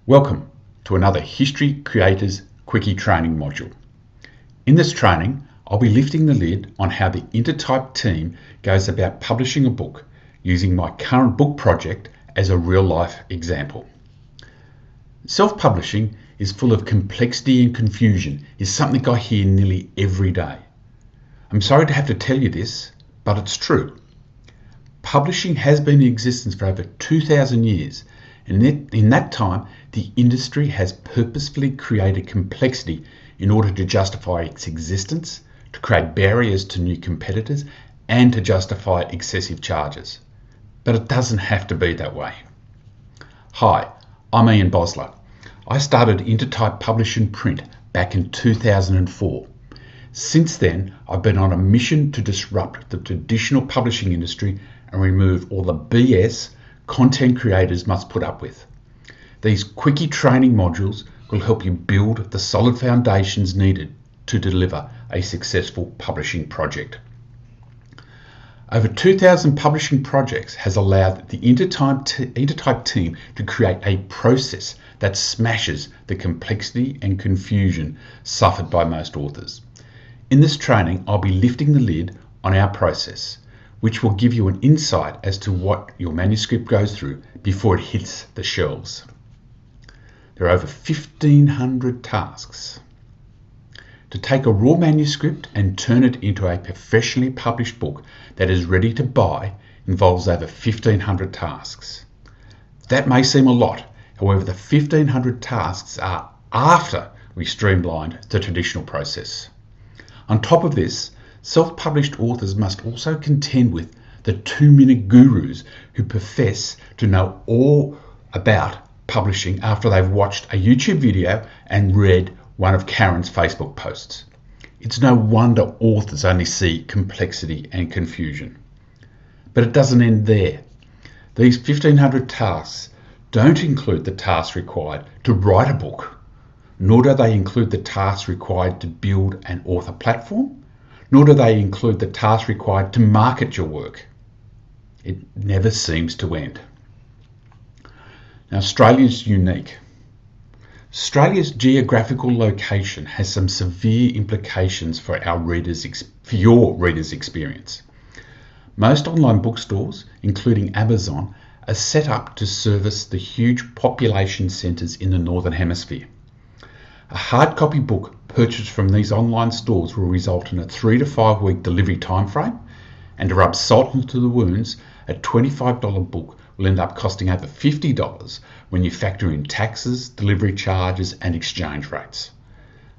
Welcome to another History Creators Quickie Training module. In this training, I'll be lifting the lid on how the Intertype team goes about publishing a book using my current book project as a real-life example. Self-publishing is full of complexity and confusion, is something I hear nearly every day. I'm sorry to have to tell you this, but it's true. Publishing has been in existence for over 2,000 years, and in that time, the industry has purposefully created complexity in order to justify its existence, to create barriers to new competitors, and to justify excessive charges. But it doesn't have to be that way. Hi, I'm Ian Bosler. I started Intertype Publish and Print back in 2004. Since then, I've been on a mission to disrupt the traditional publishing industry and remove all the BS content creators must put up with. These quickie training modules will help you build the solid foundations needed to deliver a successful publishing project. Over 2,000 publishing projects has allowed the Intertype team to create a process that smashes the complexity and confusion suffered by most authors. In this training, I'll be lifting the lid on our process, which will give you an insight as to what your manuscript goes through before it hits the shelves. There are over 1,500 tasks. To take a raw manuscript and turn it into a professionally published book that is ready to buy involves over 1,500 tasks. That may seem a lot, however, the 1,500 tasks are after we streamlined the traditional process. On top of this, self-published authors must also contend with the 2-minute gurus who profess to know all about publishing after they've watched a YouTube video and read one of Karen's Facebook posts. It's no wonder authors only see complexity and confusion. But it doesn't end there. These 1,500 tasks don't include the tasks required to write a book, nor do they include the tasks required to build an author platform, nor do they include the tasks required to market your work. It never seems to end. Now, Australia's unique. Australia's geographical location has some severe implications for your readers' experience. Most online bookstores, including Amazon, are set up to service the huge population centres in the Northern Hemisphere. A hard copy book purchased from these online stores will result in a 3 to 5 week delivery timeframe, and to rub salt into the wounds, a $25 book will end up costing over $50 when you factor in taxes, delivery charges and exchange rates.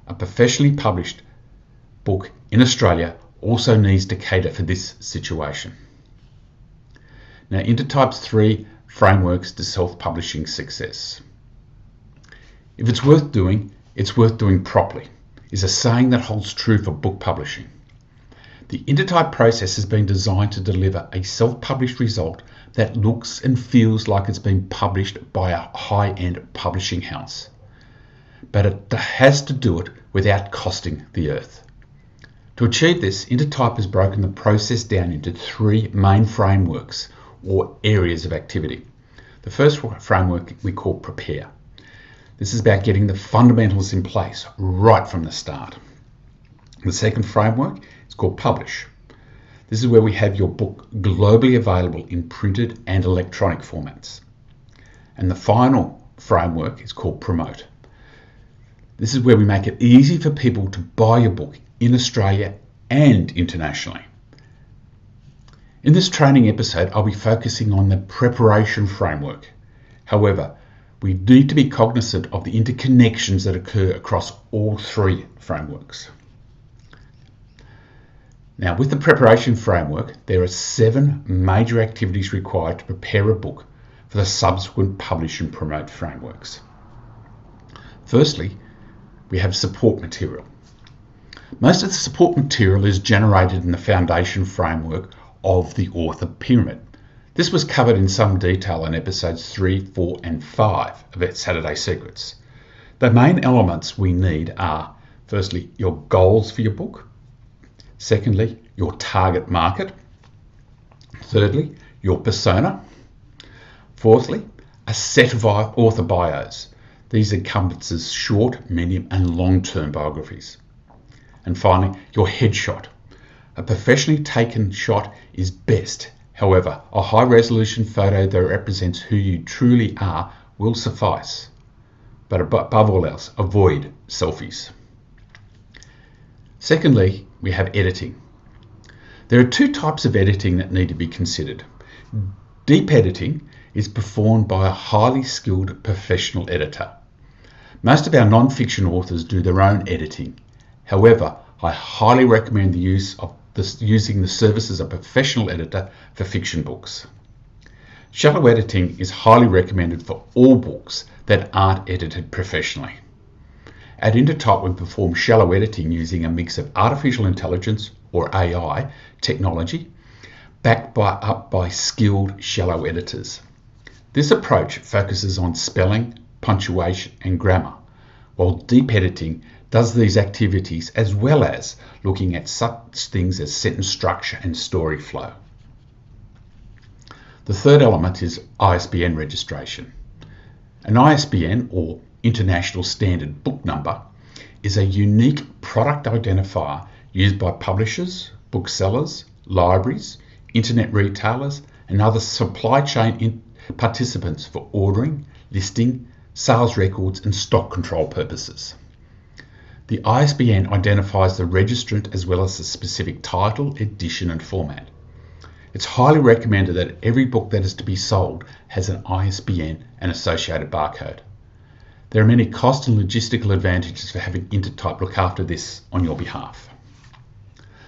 A professionally published book in Australia also needs to cater for this situation. Now, Intertype's 3 frameworks to self-publishing success. If it's worth doing properly, is a saying that holds true for book publishing. The Intertype process has been designed to deliver a self-published result that looks and feels like it's been published by a high-end publishing house. But it has to do it without costing the earth. To achieve this, Intertype has broken the process down into 3 main frameworks or areas of activity. The first framework we call Prepare. This is about getting the fundamentals in place right from the start. The second framework is called Publish. This is where we have your book globally available in printed and electronic formats. And the final framework is called Promote. This is where we make it easy for people to buy your book in Australia and internationally. In this training episode, I'll be focusing on the preparation framework. However, we need to be cognizant of the interconnections that occur across all 3 frameworks. Now, with the preparation framework, there are 7 major activities required to prepare a book for the subsequent publish and promote frameworks. Firstly, we have support material. Most of the support material is generated in the foundation framework of the author pyramid. This was covered in some detail in episodes 3, 4 and 5 of Saturday Secrets. The main elements we need are, firstly, your goals for your book. Secondly, your target market. Thirdly, your persona. Fourthly, a set of author bios. These encompasses short, medium and long-term biographies. And finally, your headshot. A professionally taken shot is best. However, a high-resolution photo that represents who you truly are will suffice. But above all else, avoid selfies. Secondly, we have editing. There are two types of editing that need to be considered. Deep editing is performed by a highly skilled professional editor. Most of our non-fiction authors do their own editing. However, I highly recommend the use of using the services of a professional editor for fiction books. Shallow editing is highly recommended for all books that aren't edited professionally. At Intertype, we perform shallow editing using a mix of artificial intelligence or AI technology backed up by skilled shallow editors. This approach focuses on spelling, punctuation and grammar, while deep editing does these activities as well as looking at such things as sentence structure and story flow. The third element is ISBN registration. An ISBN, or International Standard Book Number, is a unique product identifier used by publishers, booksellers, libraries, internet retailers and other supply chain participants for ordering, listing, sales records and stock control purposes. The ISBN identifies the registrant as well as the specific title, edition and format. It's highly recommended that every book that is to be sold has an ISBN and associated barcode. There are many cost and logistical advantages for having Intertype look after this on your behalf.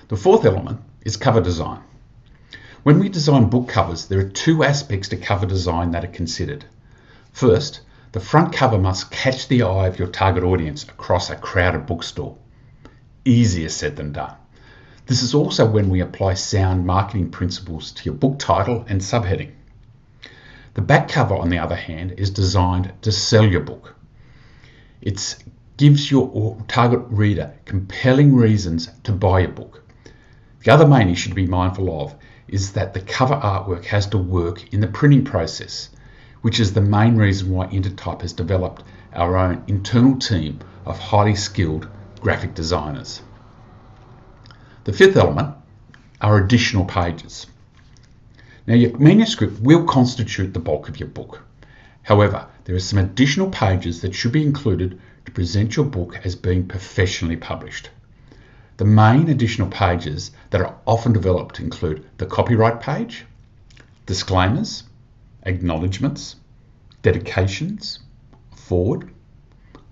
The fourth element is cover design. When we design book covers, there are two aspects to cover design that are considered. First, the front cover must catch the eye of your target audience across a crowded bookstore. Easier said than done. This is also when we apply sound marketing principles to your book title and subheading. The back cover, on the other hand, is designed to sell your book. It gives your target reader compelling reasons to buy your book. The other main issue to be mindful of is that the cover artwork has to work in the printing process, which is the main reason why Intertype has developed our own internal team of highly skilled graphic designers. The fifth element are additional pages. Now, your manuscript will constitute the bulk of your book. However, there are some additional pages that should be included to present your book as being professionally published. The main additional pages that are often developed include the copyright page, disclaimers, acknowledgements, dedications, foreword,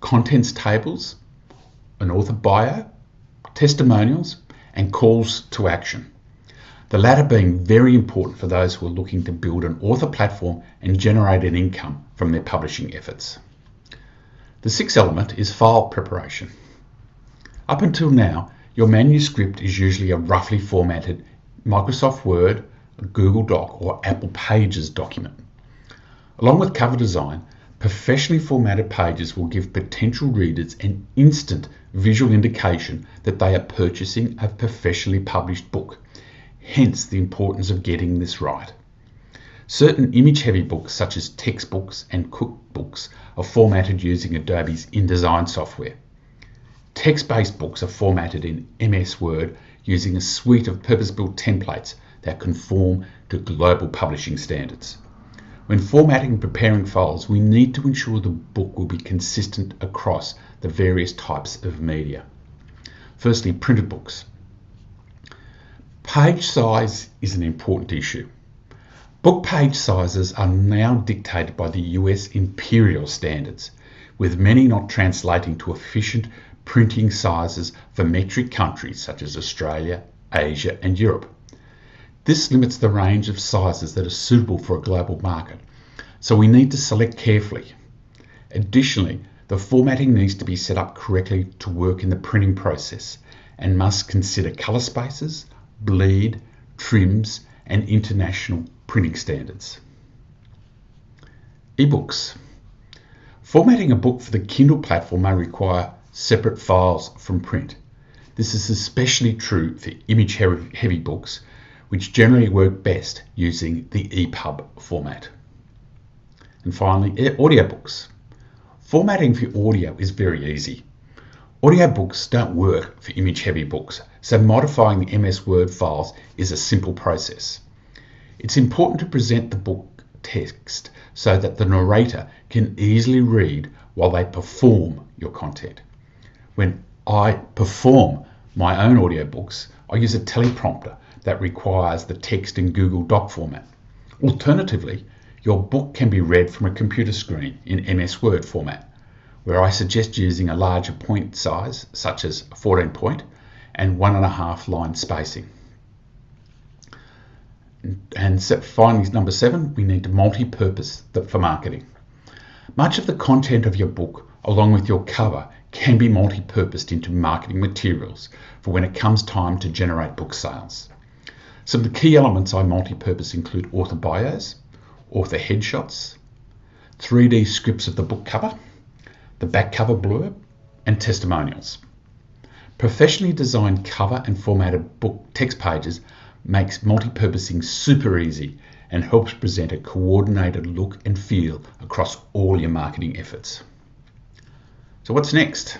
contents tables, an author bio, testimonials, and calls to action. The latter being very important for those who are looking to build an author platform and generate an income from their publishing efforts. The sixth element is file preparation. Up until now, your manuscript is usually a roughly formatted Microsoft Word, Google Doc, or Apple Pages document. Along with cover design, professionally formatted pages will give potential readers an instant visual indication that they are purchasing a professionally published book, hence the importance of getting this right. Certain image-heavy books, such as textbooks and cookbooks, are formatted using Adobe's InDesign software. Text-based books are formatted in MS Word using a suite of purpose-built templates that conform to global publishing standards. When formatting and preparing files, we need to ensure the book will be consistent across the various types of media. Firstly, printed books. Page size is an important issue. Book page sizes are now dictated by the US imperial standards, with many not translating to efficient printing sizes for metric countries such as Australia, Asia and Europe. This limits the range of sizes that are suitable for a global market, so we need to select carefully. Additionally, the formatting needs to be set up correctly to work in the printing process and must consider colour spaces, bleed, trims and international printing standards. Ebooks. Formatting a book for the Kindle platform may require separate files from print. This is especially true for image-heavy books, which generally work best using the EPUB format. And finally, audiobooks. Formatting for audio is very easy. Audiobooks don't work for image-heavy books, so modifying the MS Word files is a simple process. It's important to present the book text so that the narrator can easily read while they perform your content. When I perform my own audiobooks, I use a teleprompter that requires the text in Google Doc format. Alternatively, your book can be read from a computer screen in MS Word format, where I suggest using a larger point size, such as a 14 point and 1.5 line spacing. And finally, number 7, we need to multi-purpose for marketing. Much of the content of your book, along with your cover, can be multi-purposed into marketing materials for when it comes time to generate book sales. Some of the key elements I multi-purpose include author bios, author headshots, 3D scripts of the book cover, the back cover blurb, and testimonials. Professionally designed cover and formatted book text pages makes multi-purposing super easy and helps present a coordinated look and feel across all your marketing efforts. So what's next?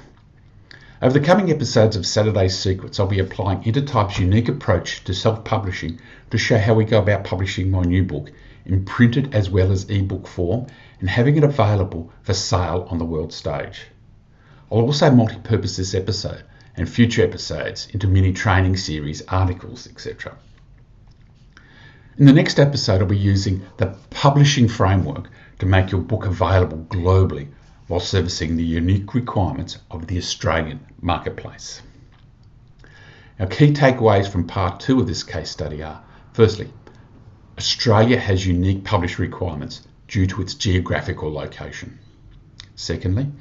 Over the coming episodes of Saturday's Secrets, I'll be applying Intertype's unique approach to self-publishing to show how we go about publishing my new book in printed as well as ebook form and having it available for sale on the world stage. I'll also multi-purpose this episode and future episodes into mini training series, articles, etc. In the next episode, I'll be using the publishing framework to make your book available globally while servicing the unique requirements of the Australian marketplace. Now, key takeaways from part 2 of this case study are, firstly, Australia has unique publish requirements due to its geographical location. Secondly,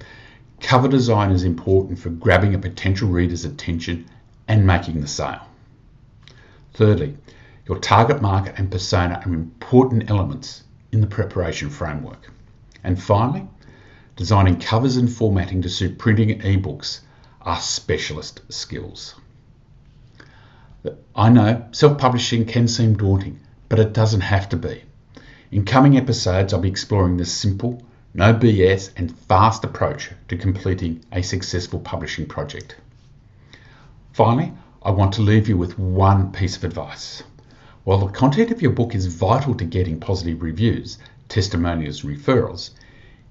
cover design is important for grabbing a potential reader's attention and making the sale. Thirdly, your target market and persona are important elements in the preparation framework. And finally, designing covers and formatting to suit printing and ebooks are specialist skills. I know self-publishing can seem daunting, but it doesn't have to be. In coming episodes, I'll be exploring the simple, no BS and fast approach to completing a successful publishing project. Finally, I want to leave you with one piece of advice. While the content of your book is vital to getting positive reviews, testimonials and referrals,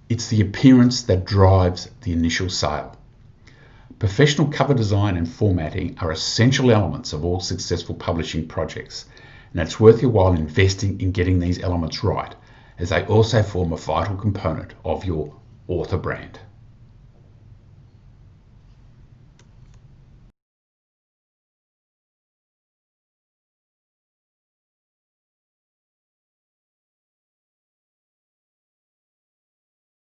it's the appearance that drives the initial sale. Professional cover design and formatting are essential elements of all successful publishing projects, and it's worth your while investing in getting these elements right, as they also form a vital component of your author brand.